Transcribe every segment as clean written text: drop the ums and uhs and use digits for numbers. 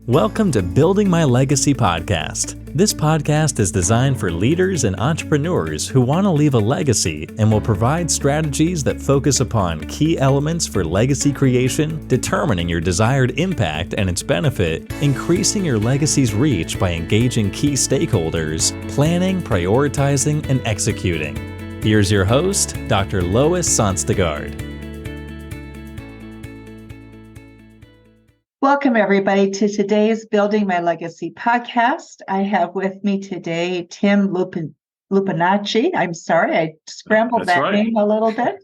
Welcome to Building My Legacy podcast. This podcast is designed for leaders and entrepreneurs who want to leave a legacy and will provide strategies that focus upon key elements for legacy creation, determining your desired impact and its benefit, increasing your legacy's reach by engaging key stakeholders, planning, prioritizing, and executing. Here's your host, Dr. Lois Sonstegard. Welcome, everybody, to today's Building My Legacy podcast. I have with me today Tim Lupinacci. I'm sorry, I scrambled name a little bit.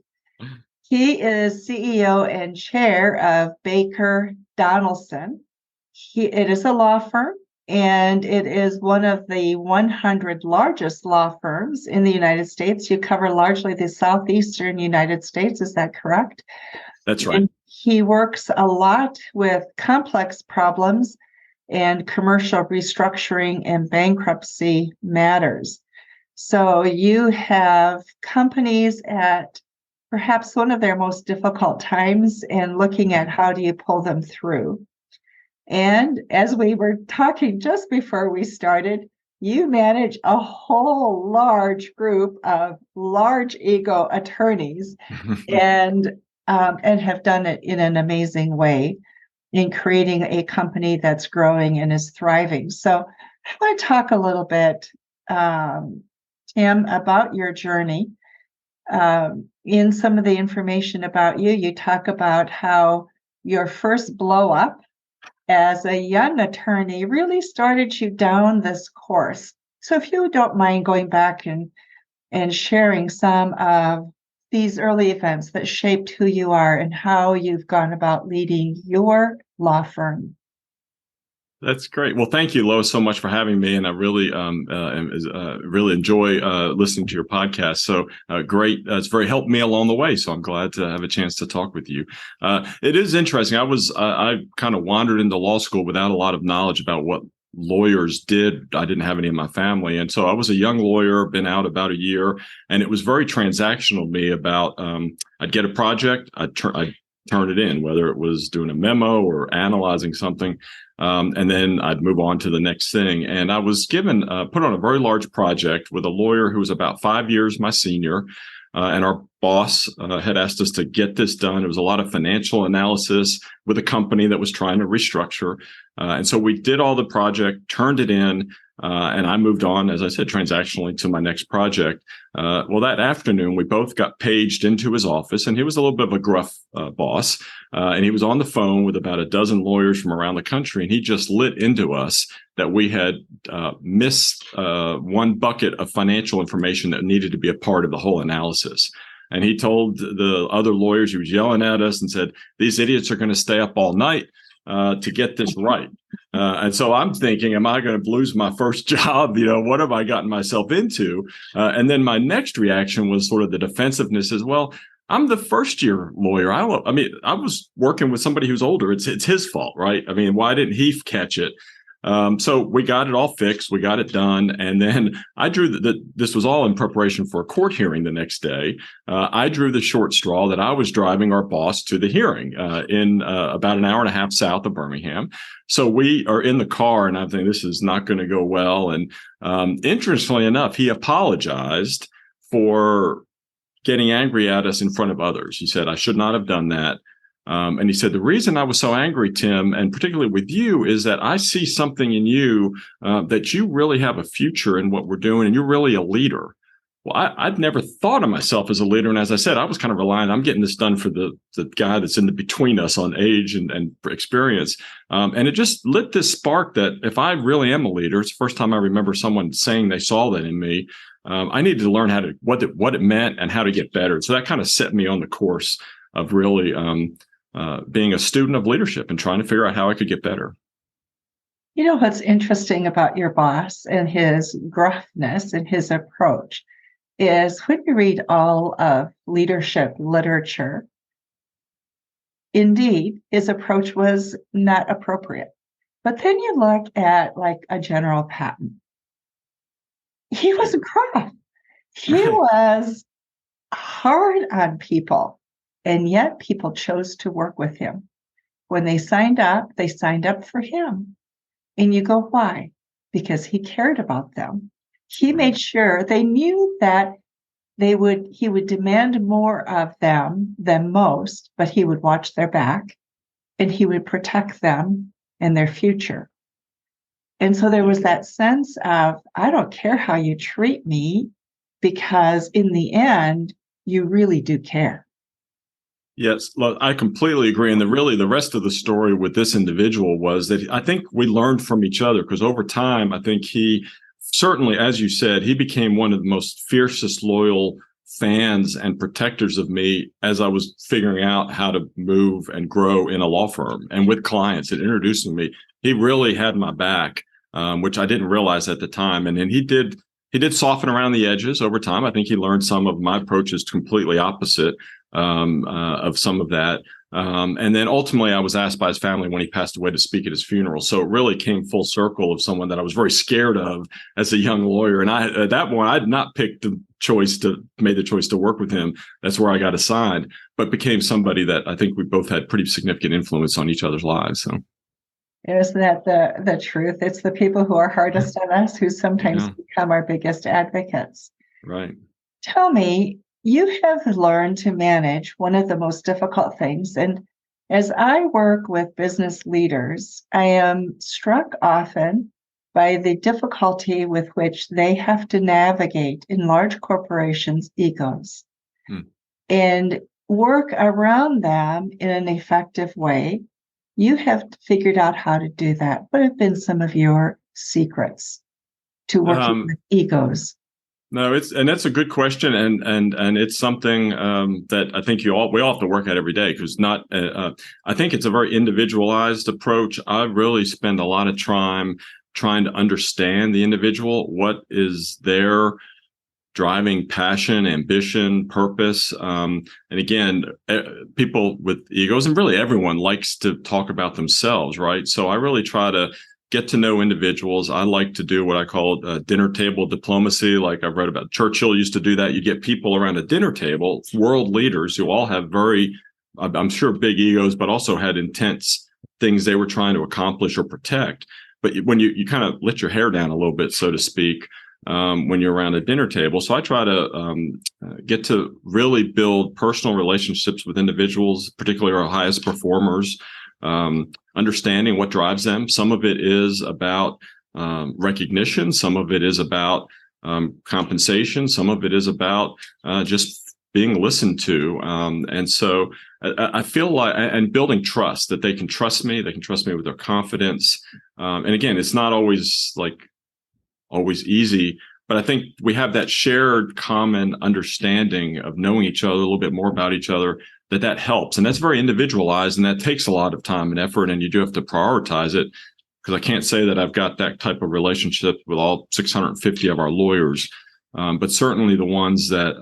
He is CEO and chair of Baker Donelson. It is a law firm, and it is one of the 100 largest law firms in the United States. You cover largely the Southeastern United States. Is that correct? That's right. And he works a lot with complex problems and commercial restructuring and bankruptcy matters. So you have companies at perhaps one of their most difficult times and looking at how do you pull them through. And as we were talking just before we started, you manage a whole large group of large ego attorneys and have done it in an amazing way in creating a company that's growing and is thriving. So I want to talk a little bit, Tim, about your journey. In some of the information about you, you talk about how your first blow up as a young attorney really started you down this course. So if you don't mind going back and sharing some of these early events that shaped who you are and how you've gone about leading your law firm. That's great. Well, thank you, Lois, so much for having me, and I really, really enjoy listening to your podcast. So great! It's very helped me along the way. So I'm glad to have a chance to talk with you. It is interesting. I kind of wandered into law school without a lot of knowledge about what lawyers did. I didn't have any in my family. And so I was a young lawyer, been out about a year, and it was very transactional to me about, I'd get a project, I'd turn it in, whether it was doing a memo or analyzing something. And then I'd move on to the next thing. And I was given, put on a very large project with a lawyer who was about 5 years my senior. And our boss had asked us to get this done. It was a lot of financial analysis with a company that was trying to restructure. And so we did all the project, turned it in, and I moved on, as I said, transactionally to my next project. Well, that afternoon, we both got paged into his office, and he was a little bit of a gruff boss. And he was on the phone with about a dozen lawyers from around the country, and he just lit into us that we had missed one bucket of financial information that needed to be a part of the whole analysis. And he told the other lawyers, he was yelling at us and said, "These idiots are going to stay up all night to get this right." And so I'm thinking, am I going to lose my first job? What have I gotten myself into? And then my next reaction was sort of the defensiveness as well. I'm the first year lawyer. I was working with somebody who's older. It's his fault, right? I mean, why didn't he catch it? So we got it all fixed. We got it done. And then I drew this was all in preparation for a court hearing the next day. I drew the short straw that I was driving our boss to the hearing in about an hour and a half south of Birmingham. So we are in the car, and I'm thinking this is not going to go well. And interestingly enough, he apologized for getting angry at us in front of others. He said, "I should not have done that." And he said, "The reason I was so angry, Tim, and particularly with you, is that I see something in you that you really have a future in what we're doing, and you're really a leader." Well, I'd never thought of myself as a leader. And as I said, I was kind of relying, I'm getting this done for the guy that's in the between us on age and experience. And it just lit this spark that if I really am a leader, it's the first time I remember someone saying they saw that in me. I needed to learn what it meant and how to get better. So that kind of set me on the course of really being a student of leadership and trying to figure out how I could get better. You know what's interesting about your boss and his gruffness and his approach is when you read all of leadership literature, indeed, his approach was not appropriate. But then you look at like a General Patton. He was gruff. He was hard on people, and yet people chose to work with him. When they signed up for him. And you go, why? Because he cared about them. He made sure they knew that he would demand more of them than most, but he would watch their back and he would protect them and their future. And so there was that sense of, I don't care how you treat me, because in the end, you really do care. Yes, I completely agree. And the rest of the story with this individual was that I think we learned from each other, because over time, I think he certainly, as you said, he became one of the most fiercest, loyal fans and protectors of me as I was figuring out how to move and grow in a law firm and with clients and introducing me. He really had my back, which I didn't realize at the time. And then he did soften around the edges over time. I think he learned some of my approaches completely opposite of some of that. And then ultimately I was asked by his family when he passed away to speak at his funeral. So it really came full circle of someone that I was very scared of as a young lawyer. And at that point, I'd not made the choice to work with him. That's where I got assigned, but became somebody that I think we both had pretty significant influence on each other's lives. So. Isn't that the truth? It's the people who are hardest on us who sometimes become our biggest advocates. Right. Tell me, you have learned to manage one of the most difficult things. And as I work with business leaders, I am struck often by the difficulty with which they have to navigate in large corporations' egos and work around them in an effective way. You have figured out how to do that. What have been some of your secrets to working with egos? No, that's a good question, and it's something that I think we all have to work at every day, because I think it's a very individualized approach. I really spend a lot of time trying to understand the individual, what is their driving passion, ambition, purpose. And again, people with egos, and really everyone, likes to talk about themselves, right? So I really try to get to know individuals. I like to do what I call dinner table diplomacy. Like I've read about, Churchill used to do that. You get people around a dinner table, world leaders who all have I'm sure, big egos, but also had intense things they were trying to accomplish or protect. But when you kind of let your hair down a little bit, so to speak, when you're around a dinner table. So I try to get to really build personal relationships with individuals, particularly our highest performers, understanding what drives them. Some of it is about recognition. Some of it is about compensation. Some of it is about just being listened to. And so I feel like, and building trust, that they can trust me with their confidence. And again, it's not always easy, but I think we have that shared common understanding of knowing each other, a little bit more about each other, that helps. And that's very individualized, and that takes a lot of time and effort, and you do have to prioritize it, because I can't say that I've got that type of relationship with all 650 of our lawyers. But certainly the ones that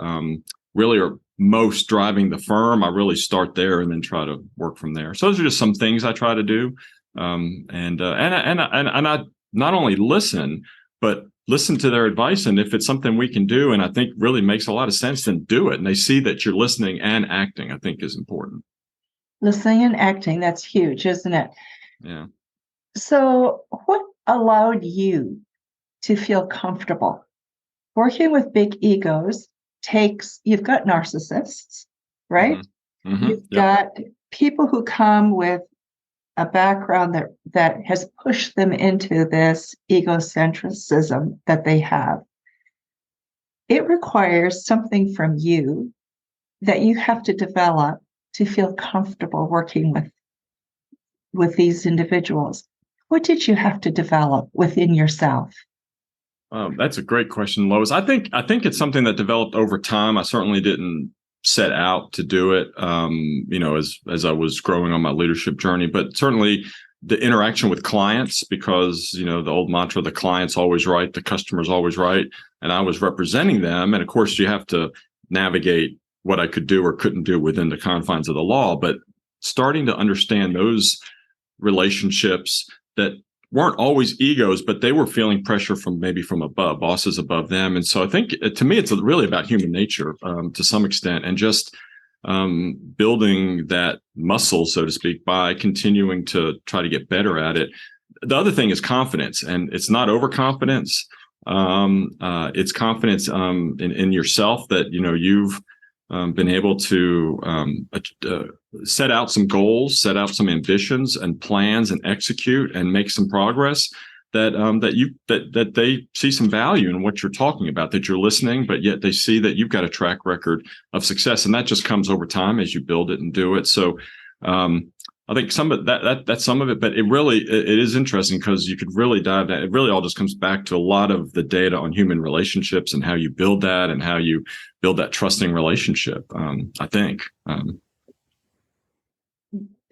really are most driving the firm, I really start there and then try to work from there. So those are just some things I try to do. And I not only listen, but listen to their advice. And if it's something we can do, and I think really makes a lot of sense, then do it. And they see that you're listening and acting, I think, is important. Listening and acting, that's huge, isn't it? Yeah. So what allowed you to feel comfortable? Working with big egos you've got narcissists, right? Mm-hmm. Mm-hmm. You've got people who come with a background that has pushed them into this egocentrism that they have. It requires something from you that you have to develop to feel comfortable working with these individuals. What did you have to develop within yourself? That's a great question, Lois. I think it's something that developed over time. I certainly didn't set out to do it, as I was growing on my leadership journey, but certainly the interaction with clients, because, the old mantra, the client's always right, the customer's always right. And I was representing them. And of course, you have to navigate what I could do or couldn't do within the confines of the law, but starting to understand those relationships that weren't always egos, but they were feeling pressure from above, bosses above them. And so I think, to me, it's really about human nature to some extent, and just building that muscle, so to speak, by continuing to try to get better at it. the other thing is confidence, and it's not overconfidence. It's confidence in yourself that you've been able to set out some goals, set out some ambitions and plans, and execute and make some progress. That they see some value in what you're talking about, that you're listening, but yet they see that you've got a track record of success, and that just comes over time as you build it and do it. So I think some of that's some of it, but it is interesting because you could really dive down. It really all just comes back to a lot of the data on human relationships and how you build that and how you build that trusting relationship. I think.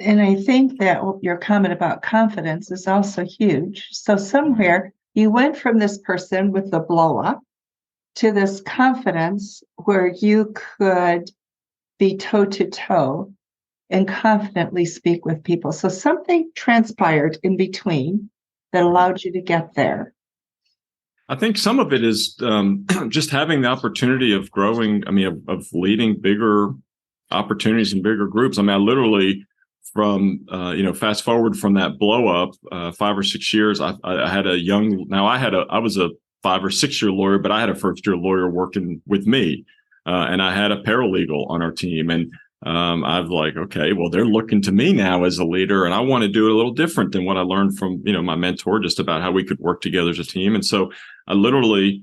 And I think that your comment about confidence is also huge. So somewhere you went from this person with the blow up to this confidence where you could be toe to toe and confidently speak with people. So something transpired in between that allowed you to get there. I think some of it is just having the opportunity of growing. I mean, of leading bigger opportunities in bigger groups. I mean, I literally, from fast forward from that blow up 5 or 6 years, I had I was a 5 or 6 year lawyer, but I had a first year lawyer working with me, and I had a paralegal on our team, and I've like, okay, well, they're looking to me now as a leader, and I want to do it a little different than what I learned from my mentor, just about how we could work together as a team. And so I literally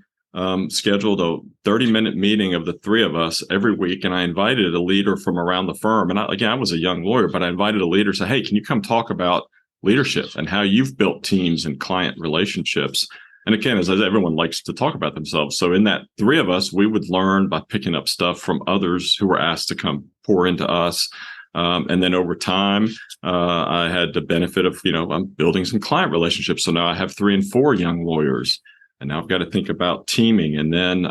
scheduled a 30-minute meeting of the three of us every week. And I invited a leader from around the firm. And I was a young lawyer, but I invited a leader, say, hey, can you come talk about leadership and how you've built teams and client relationships? And again, as everyone likes to talk about themselves. So in that three of us, we would learn by picking up stuff from others who were asked to come pour into us. And then over time, I had the benefit of, I'm building some client relationships. So now I have 3 and 4 young lawyers. And now I've got to think about teaming. And then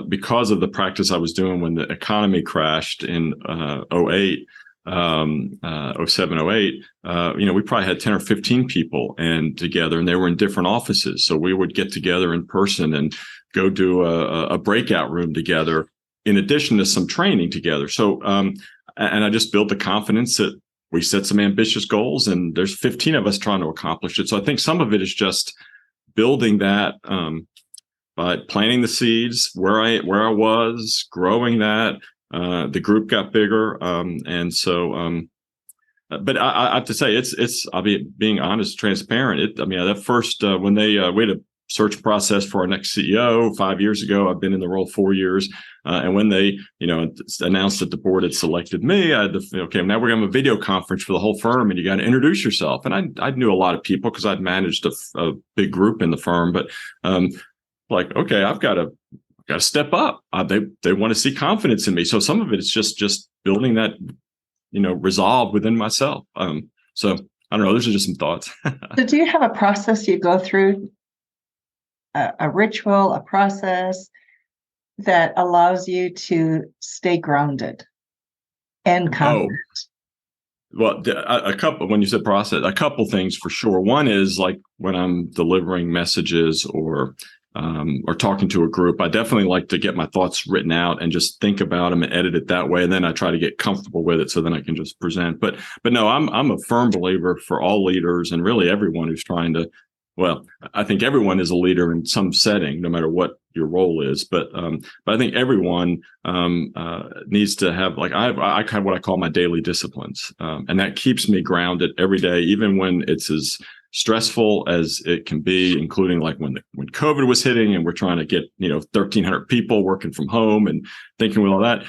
because of the practice I was doing when the economy crashed in 08, 07, 08, we probably had 10 or 15 people together, and they were in different offices. So we would get together in person and go do a breakout room together, in addition to some training together. So, and I just built the confidence that we set some ambitious goals, and there's 15 of us trying to accomplish it. So I think some of it is just building that by planting the seeds where I was, growing that. The group got bigger, and so. But I have to say, I'll be being honest, transparent. That first when we had a search process for our next CEO 5 years ago. I've been in the role 4 years, and when they announced that the board had selected me, I had to okay, now we're going to have a video conference for the whole firm, and you got to introduce yourself. And I knew a lot of people because I'd managed a big group in the firm, but okay, I've got to step up. They want to see confidence in me. So some of it is just building that, resolve within myself. So I don't know. Those are just some thoughts. So do you have a process you go through, a ritual, a process that allows you to stay grounded and confident? Well, a couple, when you said process, a couple things for sure. One is like when I'm delivering messages or talking to a group, I definitely like to get my thoughts written out and just think about them and edit it that way. And then I try to get comfortable with it so then I can just present. But no, I'm a firm believer for all leaders and really everyone who's trying to, well, I think everyone is a leader in some setting, no matter what your role is. But I think everyone needs to have, like, I have what I call my daily disciplines. And that keeps me grounded every day, even when it's as stressful as it can be, including like when COVID was hitting and we're trying to get 1,300 people working from home and thinking with all that,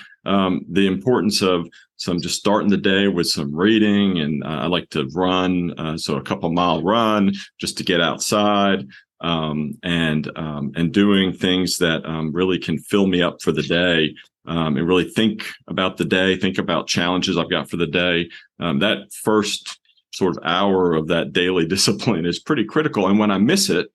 the importance of just starting the day with some reading, and I like to run, so a couple mile run just to get outside, and doing things that really can fill me up for the day, and really think about the day, think about challenges I've got for the day. That first sort of hour of that daily discipline is pretty critical. And when I miss it,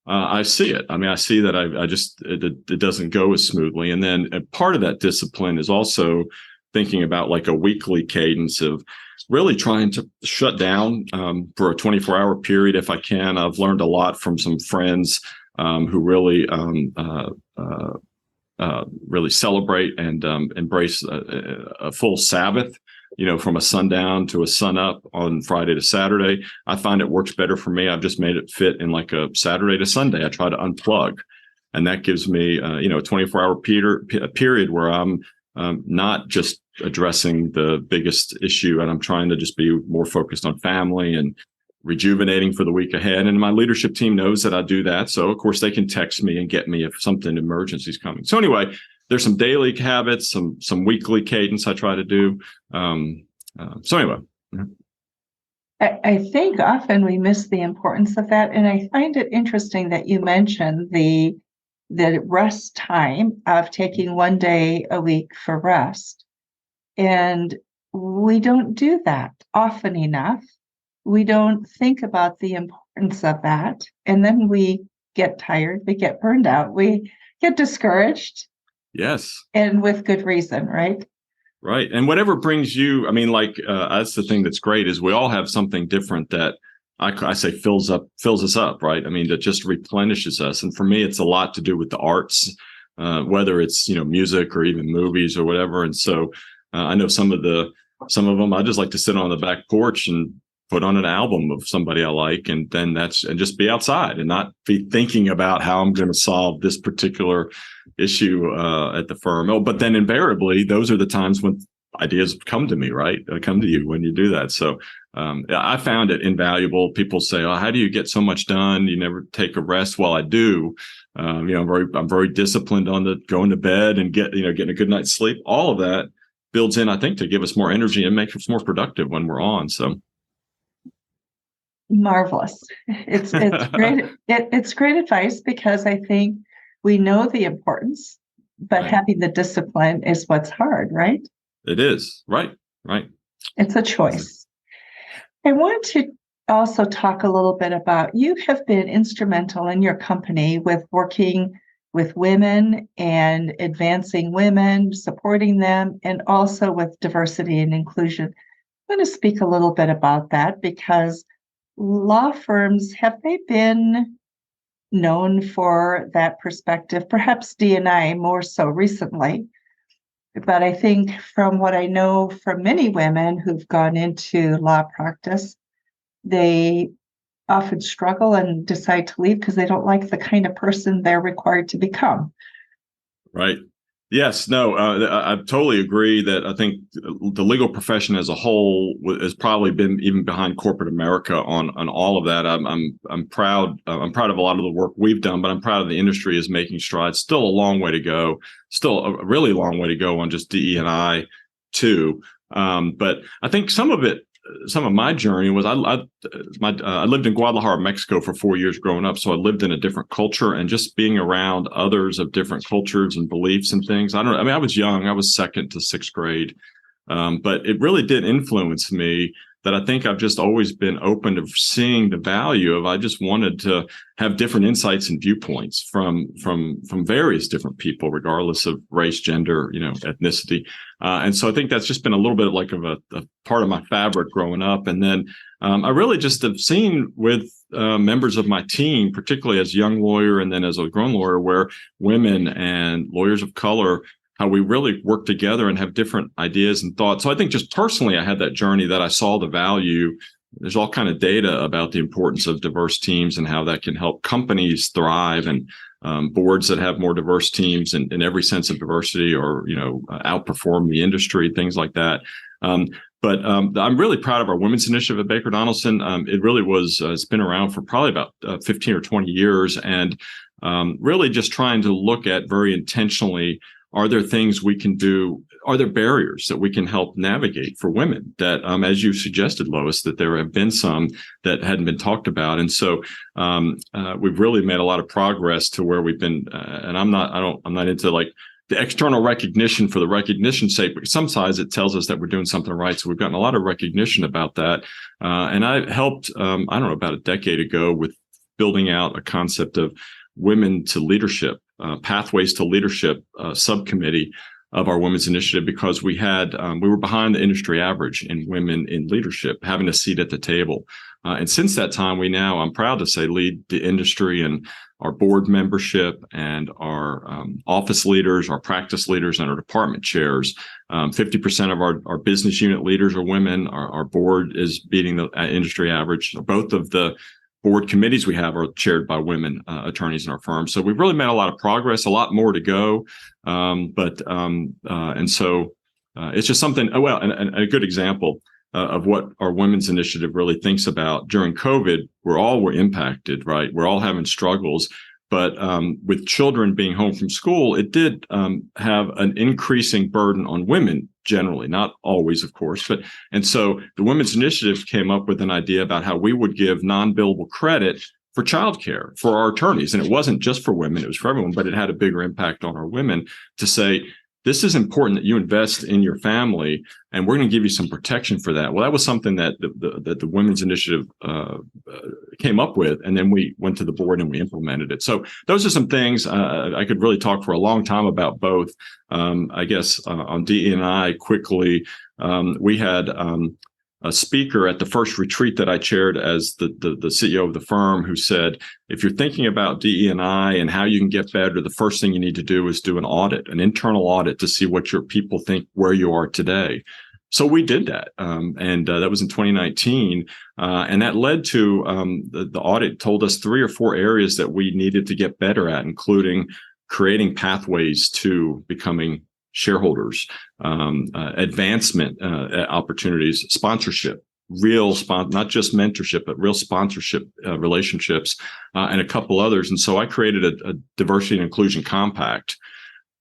I see it. I mean, I see that it doesn't go as smoothly. And then part of that discipline is also thinking about like a weekly cadence of really trying to shut down for a 24-hour period if I can. I've learned a lot from some friends who really really celebrate and embrace a full Sabbath. from a sundown to a sun up on Friday to Saturday. I find it works better for me. I've just made it fit in like a Saturday to Sunday. I try to unplug, and that gives me, a 24-hour period where I'm not just addressing the biggest issue, and I'm trying to just be more focused on family and rejuvenating for the week ahead. And my leadership team knows that I do that. So of course they can text me and get me if something emergency is coming. So anyway, there's some daily habits, some weekly cadence I try to do. So anyway. I think often we miss the importance of that. And I find it interesting that you mentioned the rest time of taking one day a week for rest. And we don't do that often enough. We don't think about the importance of that. And then we get tired, we get burned out, we get discouraged. Yes. And with good reason, right? Right. And whatever brings you, that's the thing that's great is we all have something different that I say fills us up, right? That just replenishes us. And for me, it's a lot to do with the arts, whether it's, music or even movies or whatever. And so I know some of them, I just like to sit on the back porch and put on an album of somebody I like, and then and just be outside and not be thinking about how I'm going to solve this particular issue at the firm. Oh, but then invariably, those are the times when ideas come to me, right? They come to you when you do that. So I found it invaluable. People say, "Oh, how do you get so much done? You never take a rest." Well, I do. I'm very disciplined on the going to bed and getting a good night's sleep. All of that builds in, I think, to give us more energy and make us more productive when we're on. So. Marvelous. It's great. It's great advice, because I think we know the importance, but having the discipline is what's hard, right? It is. Right. It's a choice. I want to also talk a little bit about, you have been instrumental in your company with working with women and advancing women, supporting them, and also with diversity and inclusion. I want to speak a little bit about that, because law firms, have they been known for that perspective? Perhaps D&I more so recently. But I think from what I know from many women who've gone into law practice, they often struggle and decide to leave because they don't like the kind of person they're required to become. Right. Yes. No, I totally agree that I think the legal profession as a whole has probably been even behind corporate America on all of that. I'm proud. I'm proud of a lot of the work we've done, but I'm proud of the industry is making strides. Still a long way to go. Still a really long way to go on just DE&I too. But I think some of my journey was I lived in Guadalajara, Mexico for 4 years growing up. So I lived in a different culture, and just being around others of different cultures and beliefs and things. I was young. I was second to sixth grade. But it really did influence me, that I think I've just always been open to seeing the value of. I just wanted to have different insights and viewpoints from various different people, regardless of race, gender, ethnicity. And so I think that's just been a little bit like of a part of my fabric growing up. And then I really just have seen with members of my team, particularly as a young lawyer and then as a grown lawyer, where women and lawyers of color, how we really work together and have different ideas and thoughts. So I think just personally, I had that journey that I saw the value. There's all kind of data about the importance of diverse teams and how that can help companies thrive, and boards that have more diverse teams in every sense of diversity, or, outperform the industry, things like that. But I'm really proud of our women's initiative at Baker Donelson. It really was, it's been around for probably about 15 or 20 years, and really just trying to look at very intentionally, are there things we can do? Are there barriers that we can help navigate for women that, as you suggested, Lois, that there have been some that hadn't been talked about. And so we've really made a lot of progress to where we've been, and I'm not into like the external recognition for the recognition's sake, but sometimes it tells us that we're doing something right. So we've gotten a lot of recognition about that. And I helped, about a decade ago with building out a concept of women to leadership, pathways to leadership subcommittee of our women's initiative, because we were behind the industry average in women in leadership, having a seat at the table. And since that time, I'm proud to say, lead the industry and our board membership and our office leaders, our practice leaders, and our department chairs. 50% of our business unit leaders are women. Our board is beating the industry average. Both of the board committees we have are chaired by women attorneys in our firm. So we've really made a lot of progress, a lot more to go. It's just something, and a good example of what our women's initiative really thinks about. During COVID, we're all impacted, right? We're all having struggles. But with children being home from school, it did have an increasing burden on women generally, not always, of course. And so the Women's Initiative came up with an idea about how we would give non-billable credit for childcare for our attorneys. And it wasn't just for women, it was for everyone, but it had a bigger impact on our women to say, this is important that you invest in your family, and we're going to give you some protection for that. Well, that was something that the Women's Initiative came up with, and then we went to the board and we implemented it. So those are some things I could really talk for a long time about both. I guess on DE&I quickly, we had a speaker at the first retreat that I chaired as the CEO of the firm who said, if you're thinking about DE&I and how you can get better, the first thing you need to do is do an audit, an internal audit to see what your people think where you are today. So we did that. And that was in 2019. And that led to the audit told us 3 or 4 areas that we needed to get better at, including creating pathways to becoming shareholders, advancement opportunities, sponsorship, not just mentorship, but real sponsorship relationships, and a couple others. And so I created a diversity and inclusion compact,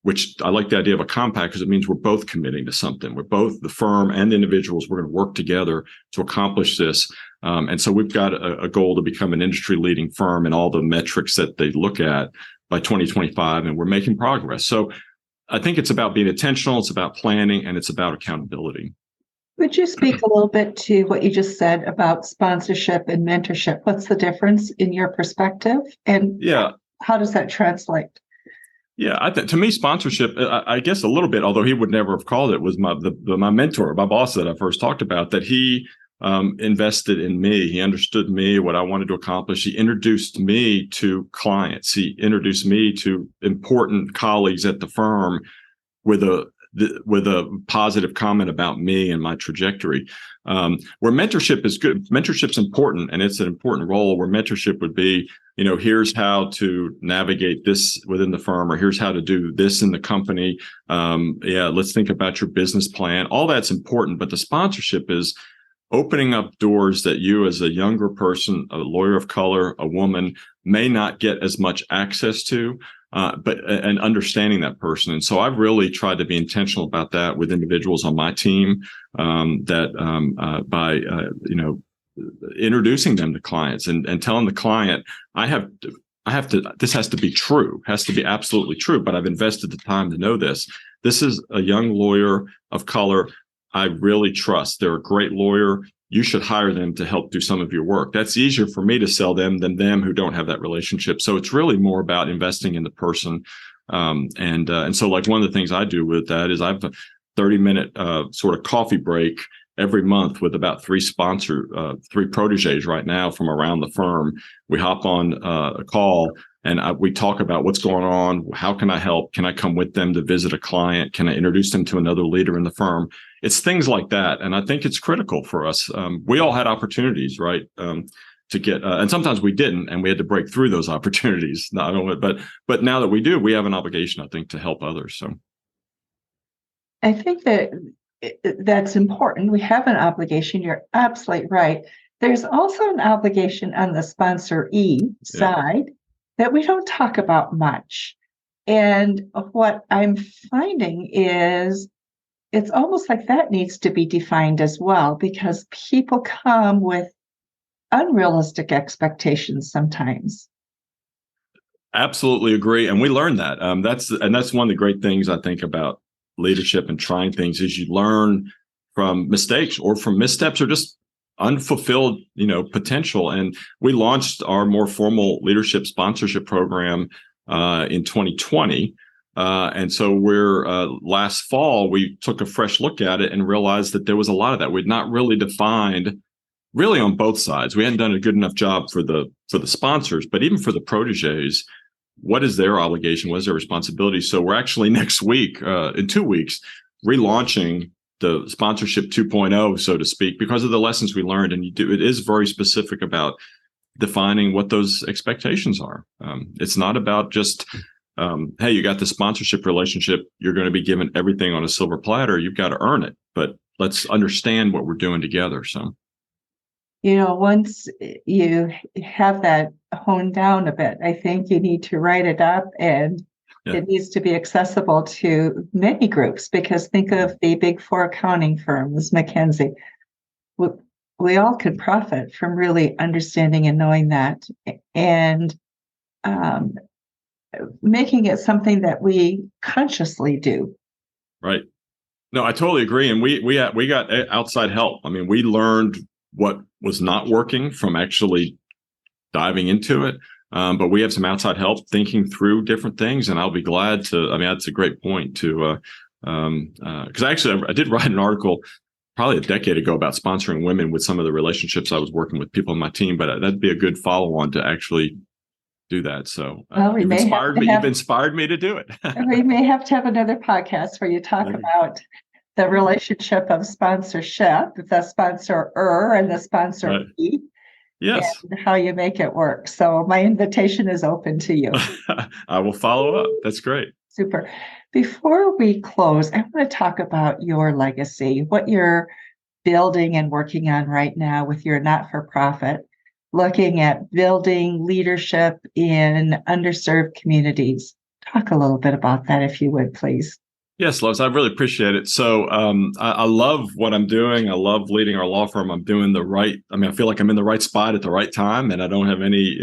which I like the idea of a compact because it means we're both committing to something. We're both, the firm and the individuals, we're going to work together to accomplish this. And so we've got a goal to become an industry leading firm in all the metrics that they look at by 2025, and we're making progress. So I think it's about being intentional, it's about planning, and it's about accountability. Would you speak a little bit to what you just said about sponsorship and mentorship? What's the difference in your perspective? And how does that translate? Yeah, to me, sponsorship, I guess a little bit, although he would never have called it, was my mentor, my boss that I first talked about, that he invested in me. He understood me, what I wanted to accomplish. He introduced me to clients. He introduced me to important colleagues at the firm with a positive comment about me and my trajectory. Where mentorship is good, mentorship's important, and it's an important role. Where mentorship would be, here's how to navigate this within the firm, or here's how to do this in the company. Let's think about your business plan. All that's important, but the sponsorship is opening up doors that you as a younger person, a lawyer of color, a woman, may not get as much access to, and understanding that person. And so I've really tried to be intentional about that with individuals on my team, by introducing them to clients and telling the client, this has to be true, has to be absolutely true, but I've invested the time to know this. This is a young lawyer of color I really trust. They're a great lawyer. You should hire them to help do some of your work. That's easier for me to sell them than them who don't have that relationship. So it's really more about investing in the person. And so like one of the things I do with that is I have a 30-minute sort of coffee break every month with about 3 proteges right now from around the firm. We hop on a call and we talk about what's going on. How can I help? Can I come with them to visit a client? Can I introduce them to another leader in the firm? It's things like that. And I think it's critical for us. We all had opportunities, right? To get, and sometimes we didn't, and we had to break through those opportunities. But now that we do, we have an obligation, I think, to help others. So I think that's important. We have an obligation. You're absolutely right. There's also an obligation on the sponsoree side that we don't talk about much. And what I'm finding is it's almost like that needs to be defined as well, because people come with unrealistic expectations sometimes. Absolutely agree. And we learn that. That's one of the great things I think about leadership and trying things is you learn from mistakes or from missteps or just unfulfilled, potential. And we launched our more formal leadership sponsorship program in 2020. And so last fall, we took a fresh look at it and realized that there was a lot of that. We'd not really defined really on both sides. We hadn't done a good enough job for the sponsors, but even for the proteges, what is their obligation? What is their responsibility? So we're actually next week, in 2 weeks, relaunching the sponsorship 2.0, so to speak, because of the lessons we learned. And it is very specific about defining what those expectations are. It's not about just, hey, you got the sponsorship relationship, you're going to be given everything on a silver platter. You've got to earn it, but let's understand what we're doing together. So, once you have that honed down a bit, I think you need to write it up, and it needs to be accessible to many groups, because think of the big four accounting firms, McKinsey. We all could profit from really understanding and knowing that, and making it something that we consciously do. Right. No, I totally agree. And we got outside help. I mean, we learned what was not working from actually diving into it. But we have some outside help thinking through different things. And I'll be glad to, that's a great point because actually I did write an article probably a decade ago about sponsoring women with some of the relationships I was working with people on my team, but that'd be a good follow on to actually do that. So you've inspired me to do it. We may have to have another podcast where you talk about the relationship of sponsorship, the sponsorer and the sponsor. Right. Yes. And how you make it work. So my invitation is open to you. I will follow up. That's great. Super. Before we close, I want to talk about your legacy, what you're building and working on right now with your not-for-profit, looking at building leadership in underserved communities. Talk a little bit about that, if you would, please. Yes, Lois, I really appreciate it. So I love what I'm doing. I love leading our law firm. I'm doing I feel like I'm in the right spot at the right time, and I don't have any,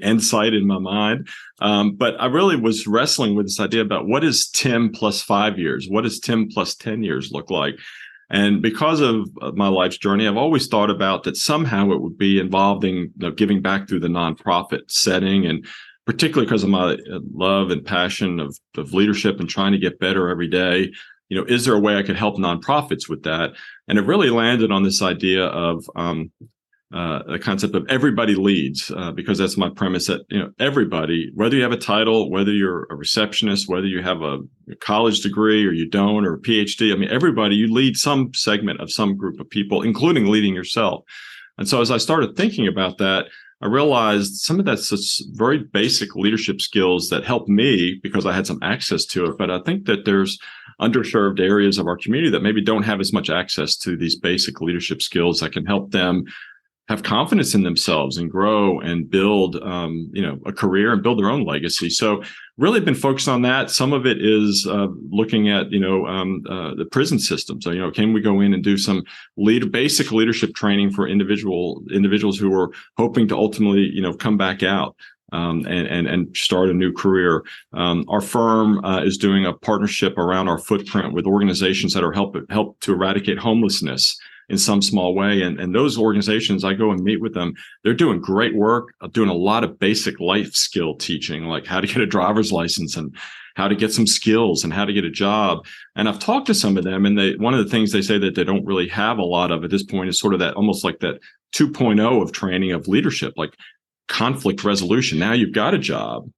insight in my mind. But I really was wrestling with this idea about what is Tim plus 5 years? What does Tim plus 10 years look like? And because of my life's journey, I've always thought about that somehow it would be involving giving back through the nonprofit setting, and particularly because of my love and passion of leadership and trying to get better every day. Is there a way I could help nonprofits with that? And it really landed on this idea of the concept of everybody leads, because that's my premise that, everybody, whether you have a title, whether you're a receptionist, whether you have a college degree or you don't, or a PhD, everybody, you lead some segment of some group of people, including leading yourself. And so as I started thinking about that, I realized some of that's just very basic leadership skills that helped me because I had some access to it. But I think that there's underserved areas of our community that maybe don't have as much access to these basic leadership skills that can help them have confidence in themselves and grow and build, a career and build their own legacy. So really been focused on that. Some of it is looking at, the prison system. So, can we go in and do some basic leadership training for individuals who are hoping to ultimately, come back out and start a new career. Our firm is doing a partnership around our footprint with organizations that are help to eradicate homelessness in some small way. And those organizations, I go and meet with them. They're doing great work, doing a lot of basic life skill teaching, like how to get a driver's license and how to get some skills and how to get a job. And I've talked to some of them, and one of the things they say that they don't really have a lot of at this point is sort of that, almost like that 2.0 of training of leadership, like conflict resolution. Now you've got a job,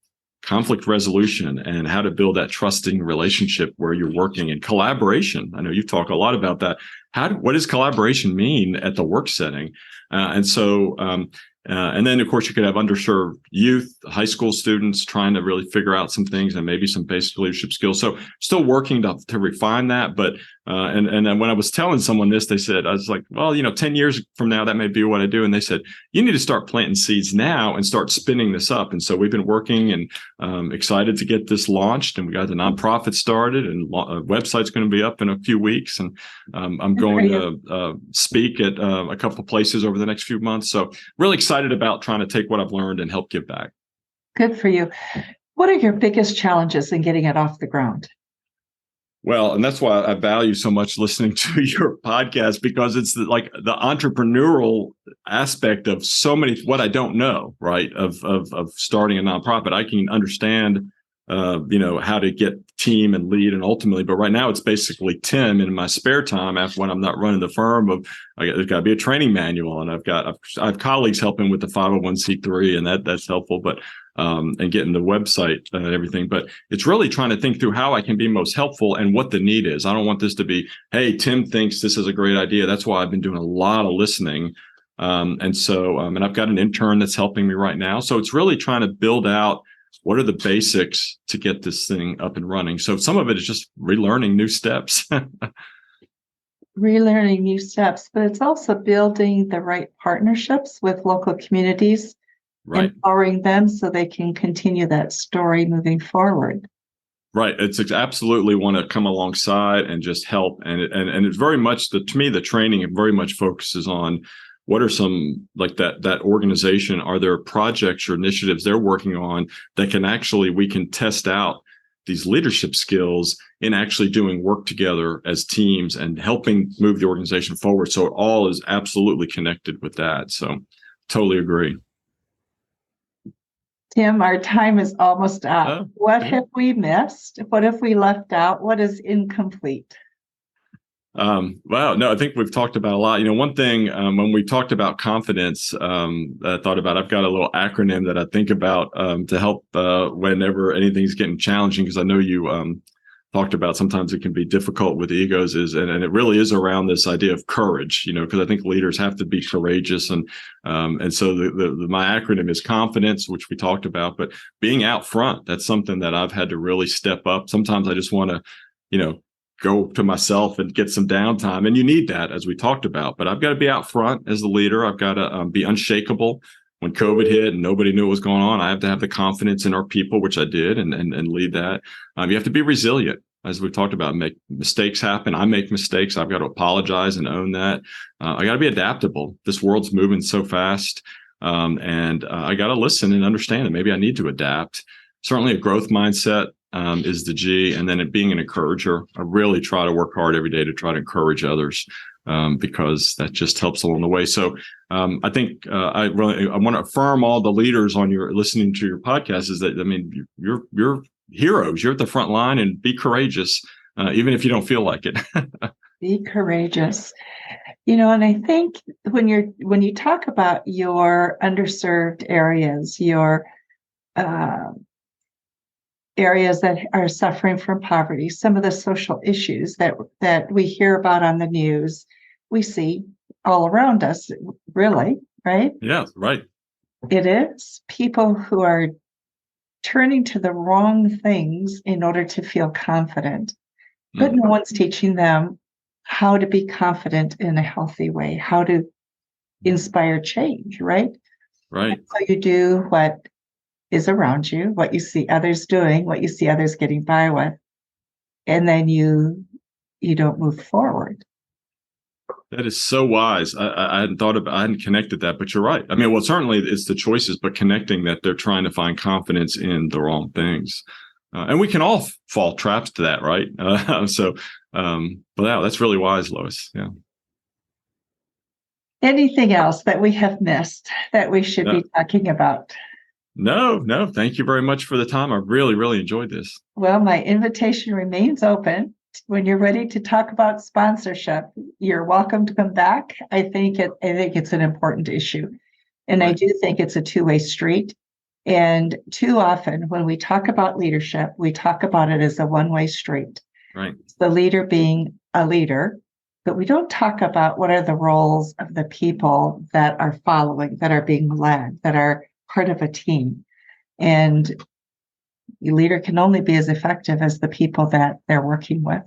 conflict resolution, and how to build that trusting relationship where you're working, and collaboration. I know you talk a lot about that. What does collaboration mean at the work setting? And then, of course, you could have underserved youth, high school students trying to really figure out some things and maybe some basic leadership skills. So still working to refine that. But and then when I was telling someone this, they said, I was like, well, 10 years from now, that may be what I do. And they said, you need to start planting seeds now and start spinning this up. And so we've been working and excited to get this launched. And we got the nonprofit started, and a website's going to be up in a few weeks. And I'm going to speak at a couple of places over the next few months. So really excited about trying to take what I've learned and help give back. Good for you. What are your biggest challenges in getting it off the ground? Well, and that's why I value so much listening to your podcast, because it's the entrepreneurial aspect of so many, what I don't know, right? Of starting a nonprofit. I can understand, how to get team and lead and ultimately, but right now it's basically Tim in my spare time after when I'm not running the firm there's got to be a training manual, and I have colleagues helping with the 501c3, and that's helpful, but and getting the website and everything. But it's really trying to think through how I can be most helpful and what the need is. I don't want this to be, hey, Tim thinks this is a great idea. That's why I've been doing a lot of listening. And I've got an intern that's helping me right now. So it's really trying to build out what are the basics to get this thing up and running. So some of it is just relearning new steps. Relearning new steps, but it's also building the right partnerships with local communities, right, empowering them so they can continue that story moving forward. Right. It's absolutely want to come alongside and just help. And it's very much to me, the training very much focuses on what are some like that organization, are there projects or initiatives they're working on that we can test out these leadership skills in actually doing work together as teams and helping move the organization forward. So it all is absolutely connected with that. So totally agree. Tim, our time is almost up. What have we missed? What have we left out? What is incomplete? Well, no, I think we've talked about a lot. One thing, when we talked about confidence, I thought about, I've got a little acronym that I think about, to help, whenever anything's getting challenging, because I know you, talked about sometimes it can be difficult with egos and it really is around this idea of courage, because I think leaders have to be courageous. And so my acronym is confidence, which we talked about, but being out front, that's something that I've had to really step up. Sometimes I just want to, go to myself and get some downtime. And you need that, as we talked about, but I've got to be out front as the leader. I've got to be unshakable. When COVID hit and nobody knew what was going on, I have to have the confidence in our people, which I did, and lead that. You have to be resilient, as we've talked about. Make mistakes happen. I make mistakes. I've got to apologize and own that. I got to be adaptable. This world's moving so fast, and I got to listen and understand that maybe I need to adapt. Certainly, a growth mindset is the G, and then being an encourager. I really try to work hard every day to try to encourage others, because that just helps along the way. So I think I want to affirm all the leaders on your listening to your podcast is that, you're heroes. You're at the front line, and be courageous, even if you don't feel like it. Be courageous. And I think when you talk about your underserved areas, your areas that are suffering from poverty, some of the social issues that we hear about on the news, we see all around us, really, right? Yeah, right. It is people who are turning to the wrong things in order to feel confident, but no one's teaching them how to be confident in a healthy way, how to inspire change, right? Right. So you do what is around you, what you see others doing, what you see others getting by with, and then you don't move forward. That is so wise. I hadn't connected that, but you're right. Well, certainly it's the choices, but connecting that they're trying to find confidence in the wrong things. And we can all fall traps to that, right? But that's really wise, Lois. Yeah. Anything else that we have missed that we should be talking about? No. Thank you very much for the time. I really, really enjoyed this. Well, my invitation remains open. When you're ready to talk about sponsorship, you're welcome to come back. I think it's an important issue. And right. I do think it's a two-way street. And too often when we talk about leadership, we talk about it as a one-way street. Right. The leader being a leader, but we don't talk about what are the roles of the people that are following, that are being led, that are part of a team. And the leader can only be as effective as the people that they're working with.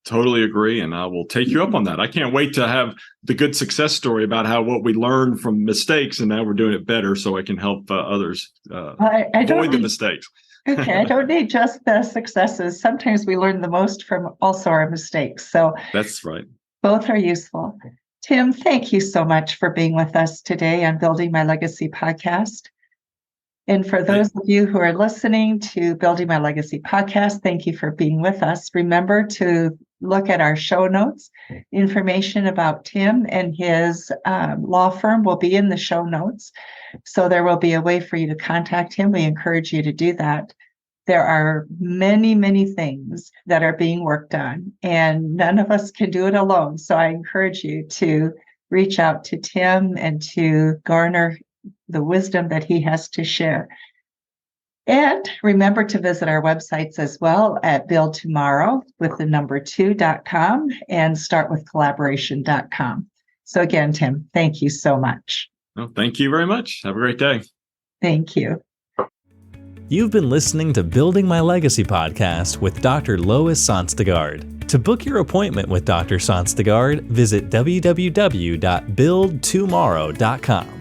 Totally agree. And I will take you up on that. I can't wait to have the good success story about what we learned from mistakes and now we're doing it better so I can help others avoid the mistakes. Okay, I don't need just the successes. Sometimes we learn the most from also our mistakes. So that's right. Both are useful. Tim, thank you so much for being with us today on Building My Legacy podcast. And for those of you who are listening to Building My Legacy podcast, thank you for being with us. Remember to look at our show notes. Information about Tim and his law firm will be in the show notes. So there will be a way for you to contact him. We encourage you to do that. there are many, many things that are being worked on, and none of us can do it alone. So I encourage you to reach out to Tim and to garner the wisdom that he has to share. And remember to visit our websites as well at buildtomorrow with the number 2.com and startwithcollaboration.com. So again, Tim, thank you so much. Well, thank you very much. Have a great day. Thank you. You've been listening to Building My Legacy podcast with Dr. Lois Sonstegard. To book your appointment with Dr. Sonstegard, visit www.buildtomorrow.com.